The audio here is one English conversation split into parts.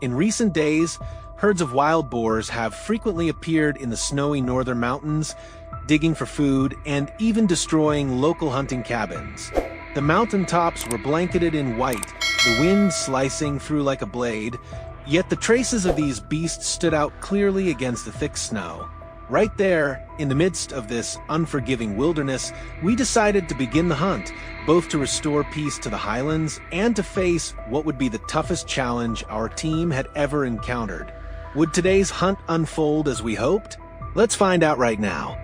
In recent days, herds of wild boars have frequently appeared in the snowy northern mountains, digging for food and even destroying local hunting cabins. The mountaintops were blanketed in white, the wind slicing through like a blade, yet the traces of these beasts stood out clearly against the thick snow. Right there, in the midst of this unforgiving wilderness, we decided to begin the hunt, both to restore peace to the highlands and to face what would be the toughest challenge our team had ever encountered. Would today's hunt unfold as we hoped? Let's find out right now.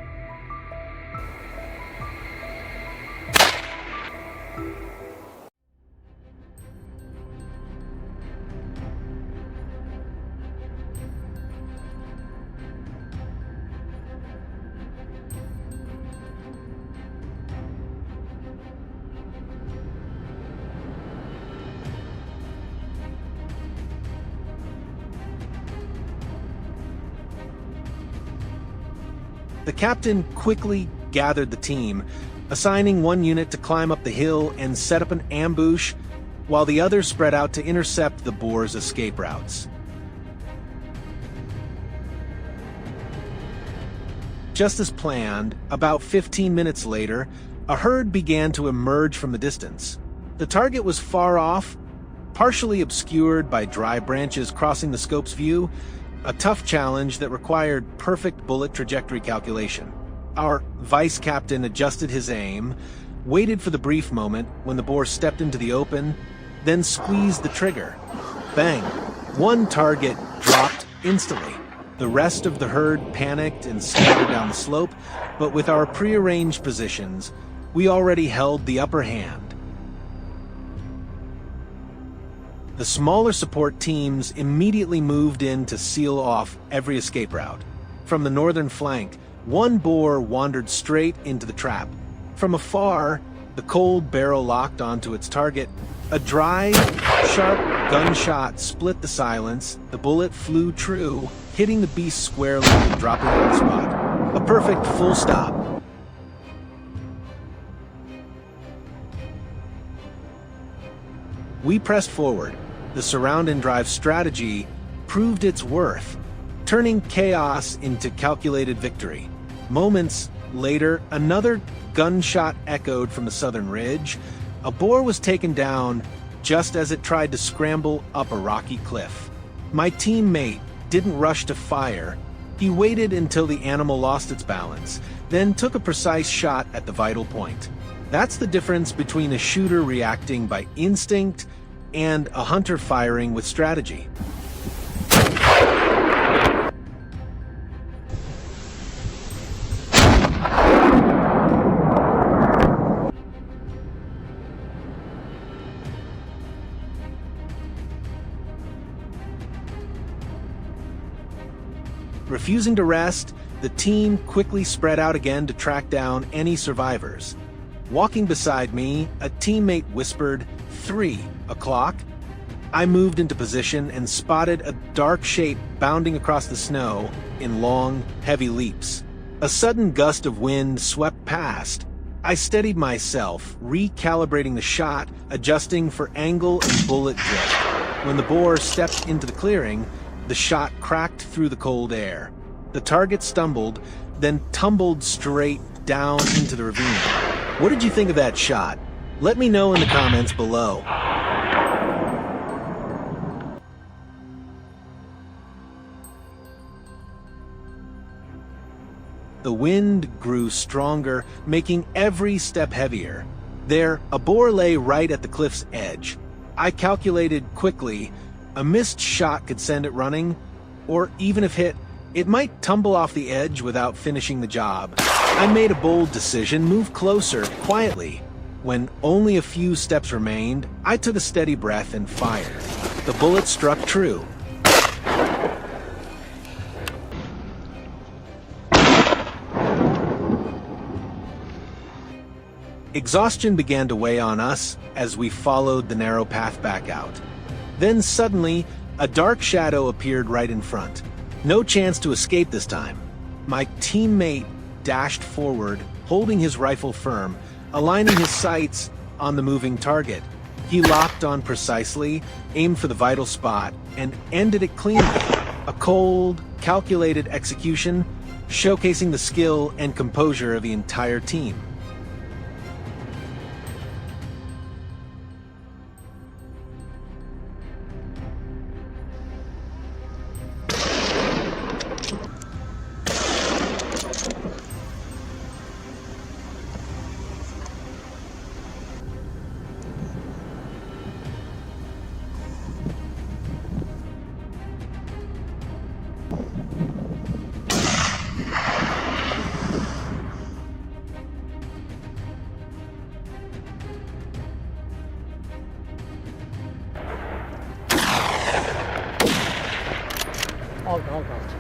The captain quickly gathered the team, assigning one unit to climb up the hill and set up an ambush, while the others spread out to intercept the boars' escape routes. Just as planned, about 15 minutes later, a herd began to emerge from the distance. The target was far off, partially obscured by dry branches crossing the scope's view, a tough challenge that required perfect bullet trajectory calculation. Our vice captain adjusted his aim, waited for the brief moment when the boar stepped into the open, then squeezed the trigger. Bang! One target dropped instantly. The rest of the herd panicked and scattered down the slope, but with our prearranged positions, we already held the upper hand. The smaller support teams immediately moved in to seal off every escape route. From the northern flank, one boar wandered straight into the trap. From afar, the cold barrel locked onto its target. A dry, sharp gunshot split the silence. The bullet flew true, hitting the beast squarely and dropping on the spot. A perfect full stop. We pressed forward. The surround and drive strategy proved its worth, turning chaos into calculated victory. Moments later, another gunshot echoed from the southern ridge. A boar was taken down just as it tried to scramble up a rocky cliff. My teammate didn't rush to fire. He waited until the animal lost its balance, then took a precise shot at the vital point. That's the difference between a shooter reacting by instinct and a hunter firing with strategy. Refusing to rest, the team quickly spread out again to track down any survivors. Walking beside me, a teammate whispered, 3 o'clock. I moved into position and spotted a dark shape bounding across the snow in long, heavy leaps. A sudden gust of wind swept past. I steadied myself, recalibrating the shot, adjusting for angle and bullet drift. When the boar stepped into the clearing, the shot cracked through the cold air. The target stumbled, then tumbled straight down into the ravine. What did you think of that shot? Let me know in the comments below. The wind grew stronger, making every step heavier. There, a boar lay right at the cliff's edge. I calculated quickly, a missed shot could send it running, or even if hit, it might tumble off the edge without finishing the job. I made a bold decision, moved closer, quietly. When only a few steps remained, I took a steady breath and fired. The bullet struck true. Exhaustion began to weigh on us as we followed the narrow path back out. Then suddenly, a dark shadow appeared right in front. No chance to escape this time. My teammate dashed forward, holding his rifle firm, aligning his sights on the moving target. He locked on precisely, aimed for the vital spot, and ended it cleanly. A cold, calculated execution, showcasing the skill and composure of the entire team. Oh God.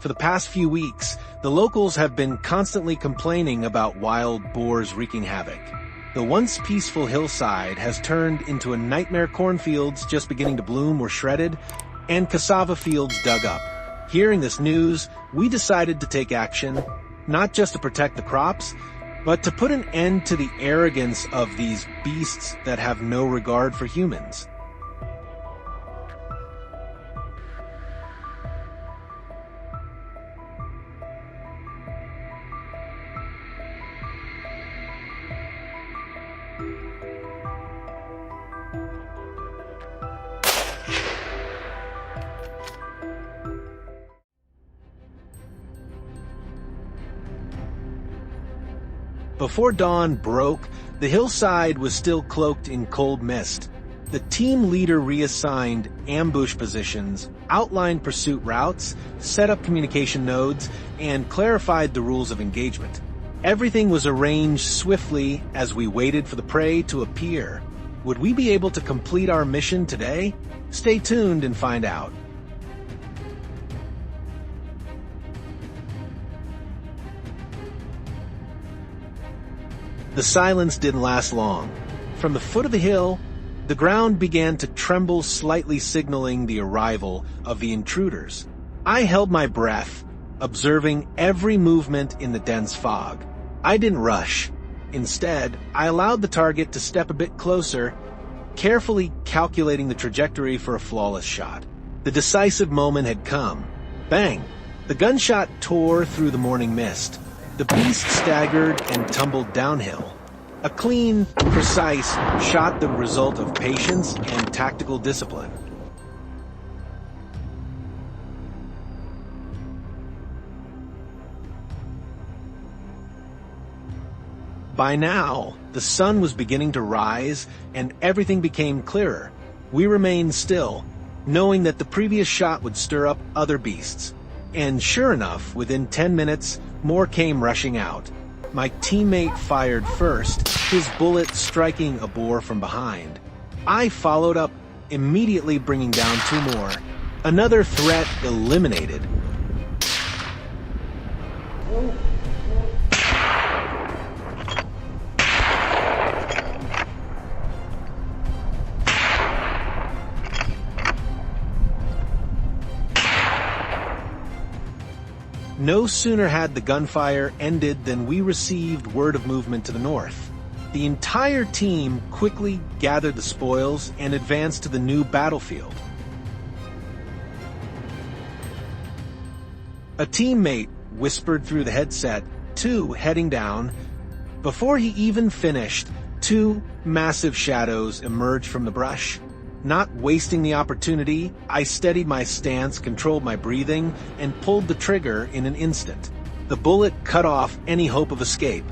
For the past few weeks, the locals have been constantly complaining about wild boars wreaking havoc. The once peaceful hillside has turned into a nightmare. Cornfields just beginning to bloom were shredded, and cassava fields dug up. Hearing this news, we decided to take action, not just to protect the crops, but to put an end to the arrogance of these beasts that have no regard for humans. Before dawn broke, the hillside was still cloaked in cold mist. The team leader reassigned ambush positions, outlined pursuit routes, set up communication nodes, and clarified the rules of engagement. Everything was arranged swiftly as we waited for the prey to appear. Would we be able to complete our mission today? Stay tuned and find out. The silence didn't last long. From the foot of the hill, the ground began to tremble slightly, signaling the arrival of the intruders. I held my breath, observing every movement in the dense fog. I didn't rush. Instead, I allowed the target to step a bit closer, carefully calculating the trajectory for a flawless shot. The decisive moment had come. Bang! The gunshot tore through the morning mist. The beast staggered and tumbled downhill. A clean, precise shot, the result of patience and tactical discipline. By now, the sun was beginning to rise and everything became clearer. We remained still, knowing that the previous shot would stir up other beasts. And sure enough, within 10 minutes, more came rushing out. My teammate fired first, his bullet striking a boar from behind. I followed up, immediately bringing down 2 more. Another threat eliminated. No sooner had the gunfire ended than we received word of movement to the north. The entire team quickly gathered the spoils and advanced to the new battlefield. A teammate whispered through the headset, "2 heading down." Before he even finished, 2 massive shadows emerged from the brush. Not wasting the opportunity, I steadied my stance, controlled my breathing, and pulled the trigger in an instant. The bullet cut off any hope of escape.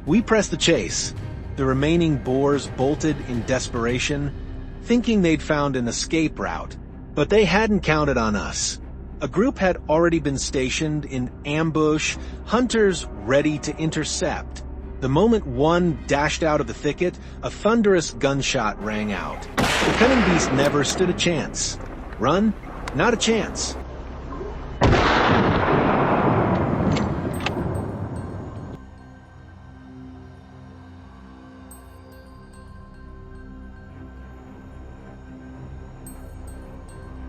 We pressed the chase. The remaining boars bolted in desperation, thinking they'd found an escape route, but they hadn't counted on us. A group had already been stationed in ambush, hunters ready to intercept. The moment one dashed out of the thicket, a thunderous gunshot rang out. The cunning beast never stood a chance. Run? Not a chance.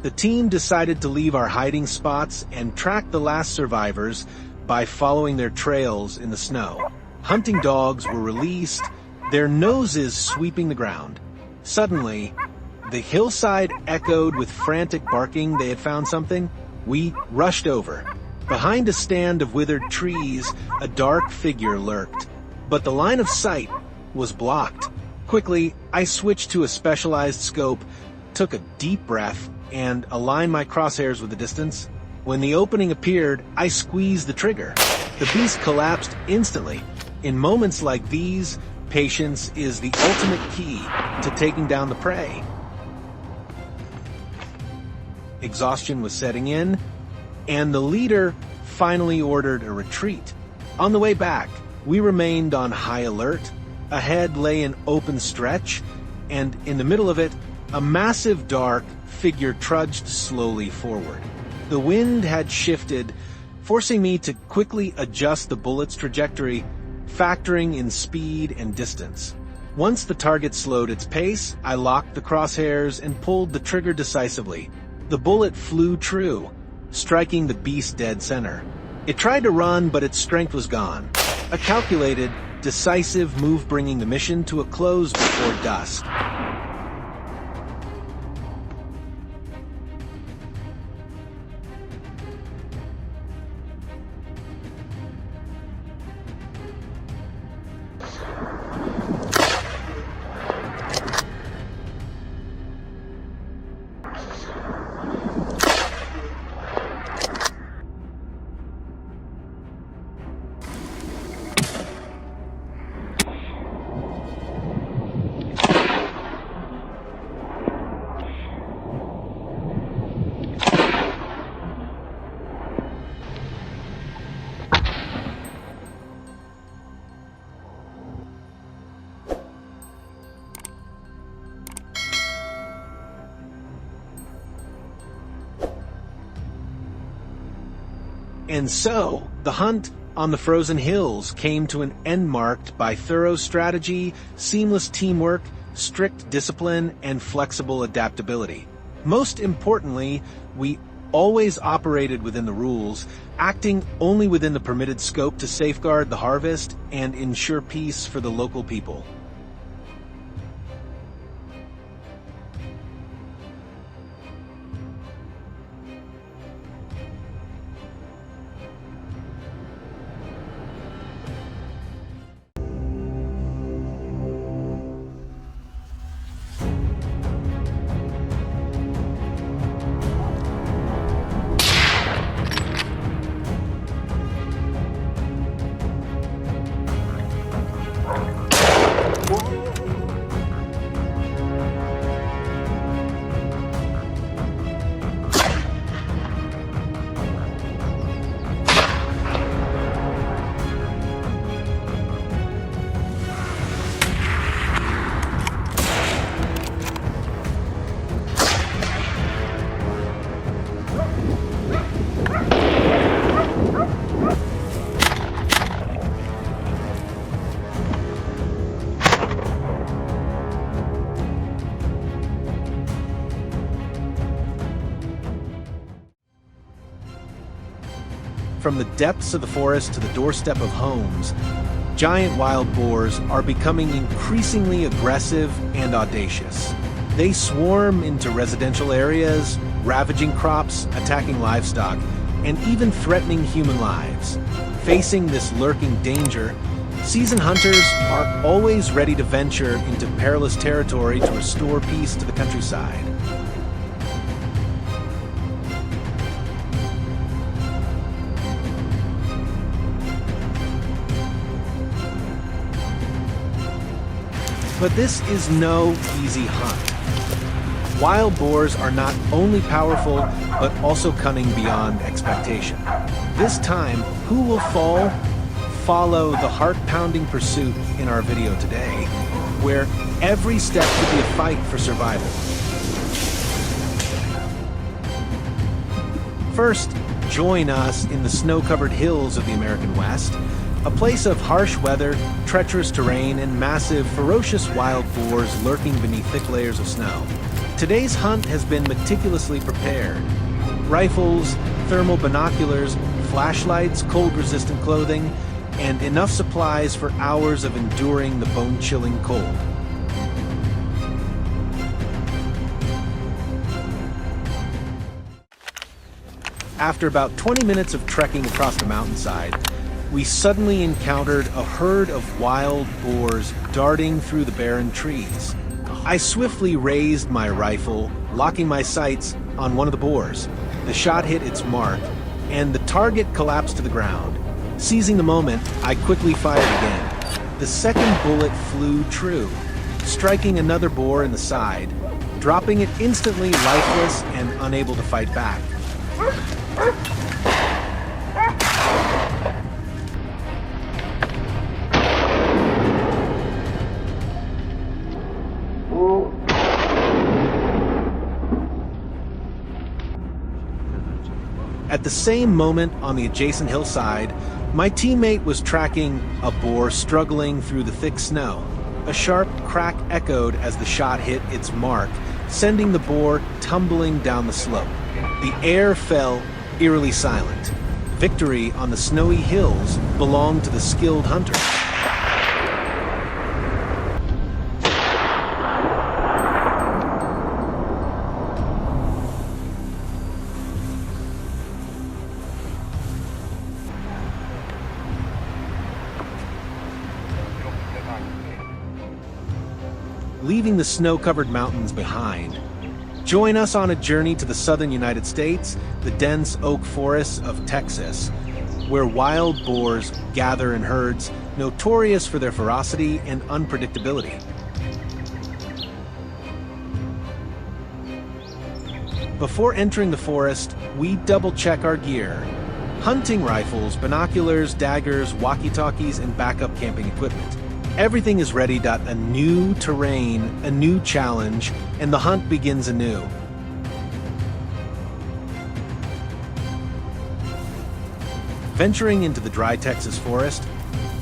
The team decided to leave our hiding spots and track the last survivors by following their trails in the snow. Hunting dogs were released, their noses sweeping the ground. Suddenly, the hillside echoed with frantic barking. They had found something. We rushed over. Behind a stand of withered trees, a dark figure lurked, but the line of sight was blocked. Quickly, I switched to a specialized scope, took a deep breath, and aligned my crosshairs with the distance. When the opening appeared, I squeezed the trigger. The beast collapsed instantly. In moments like these, patience is the ultimate key to taking down the prey. Exhaustion was setting in, and the leader finally ordered a retreat. On the way back, we remained on high alert. Ahead lay an open stretch, and in the middle of it, a massive dark figure trudged slowly forward. The wind had shifted, forcing me to quickly adjust the bullet's trajectory, factoring in speed and distance. Once the target slowed its pace, I locked the crosshairs and pulled the trigger decisively. The bullet flew true, striking the beast dead center. It tried to run, but its strength was gone. A calculated, decisive move bringing the mission to a close before dusk. And so, the hunt on the frozen hills came to an end marked by thorough strategy, seamless teamwork, strict discipline, and flexible adaptability. Most importantly, we always operated within the rules, acting only within the permitted scope to safeguard the harvest and ensure peace for the local people. From the depths of the forest to the doorstep of homes, giant wild boars are becoming increasingly aggressive and audacious. They swarm into residential areas, ravaging crops, attacking livestock, and even threatening human lives. Facing this lurking danger, seasoned hunters are always ready to venture into perilous territory to restore peace to the countryside. But this is no easy hunt. Wild boars are not only powerful, but also cunning beyond expectation. This time, who will fall? Follow the heart-pounding pursuit in our video today, where every step could be a fight for survival. First, join us in the snow-covered hills of the American West, a place of harsh weather, treacherous terrain, and massive, ferocious wild boars lurking beneath thick layers of snow. Today's hunt has been meticulously prepared. Rifles, thermal binoculars, flashlights, cold-resistant clothing, and enough supplies for hours of enduring the bone-chilling cold. After about 20 minutes of trekking across the mountainside, we suddenly encountered a herd of wild boars darting through the barren trees. I swiftly raised my rifle, locking my sights on one of the boars. The shot hit its mark, and the target collapsed to the ground. Seizing the moment, I quickly fired again. The second bullet flew true, striking another boar in the side, dropping it instantly lifeless and unable to fight back. At the same moment, on the adjacent hillside, my teammate was tracking a boar struggling through the thick snow. A sharp crack echoed as the shot hit its mark, sending the boar tumbling down the slope. The air fell eerily silent. Victory on the snowy hills belonged to the skilled hunter. Leaving the snow-covered mountains behind, join us on a journey to the southern United States, the dense oak forests of Texas, where wild boars gather in herds notorious for their ferocity and unpredictability. Before entering the forest, we double-check our gear. Hunting rifles, binoculars, daggers, walkie-talkies, and backup camping equipment. Everything is ready. A new terrain, a new challenge, and the hunt begins anew. Venturing into the dry Texas forest,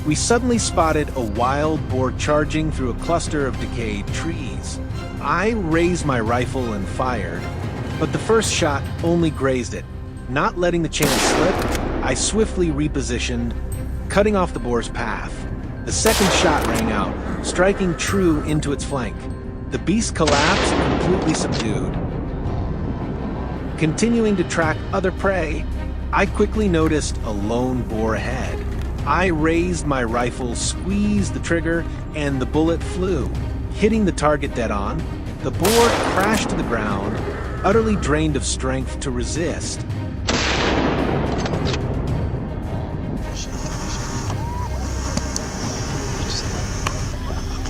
we suddenly spotted a wild boar charging through a cluster of decayed trees. I raised my rifle and fired, but the first shot only grazed it. Not letting the chance slip, I swiftly repositioned, cutting off the boar's path. The second shot rang out, striking true into its flank. The beast collapsed, completely subdued. Continuing to track other prey, I quickly noticed a lone boar ahead. I raised my rifle, squeezed the trigger, and the bullet flew, hitting the target dead on. The boar crashed to the ground, utterly drained of strength to resist.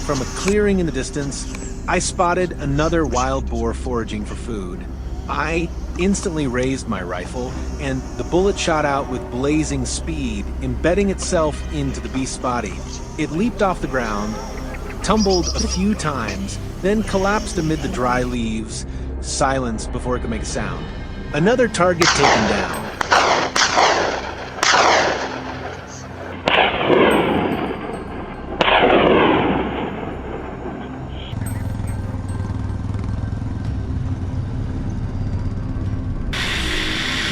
From a clearing in the distance, I spotted another wild boar foraging for food. I instantly raised my rifle, and the bullet shot out with blazing speed, embedding itself into the beast's body. It leaped off the ground, tumbled a few times, then collapsed amid the dry leaves, silence before it could make a sound. Another target taken down.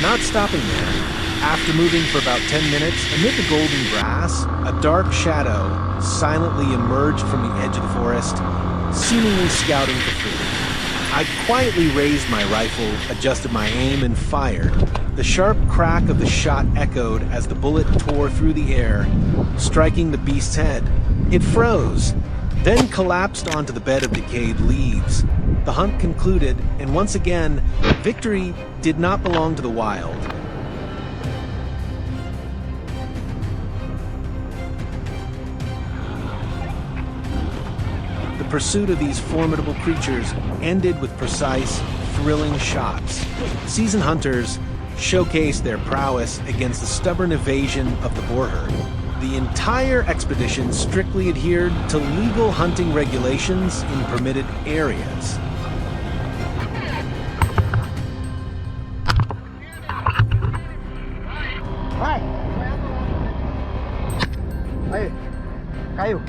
Not stopping there, after moving for about 10 minutes, amid the golden grass, a dark shadow silently emerged from the edge of the forest, seemingly scouting for food. I quietly raised my rifle, adjusted my aim, and fired. The sharp crack of the shot echoed as the bullet tore through the air, striking the beast's head. It froze, then collapsed onto the bed of decayed leaves. The hunt concluded, and once again, victory did not belong to the wild. The pursuit of these formidable creatures ended with precise, thrilling shots. Seasoned hunters showcased their prowess against the stubborn evasion of the boar herd. The entire expedition strictly adhered to legal hunting regulations in permitted areas. Ay, kayo.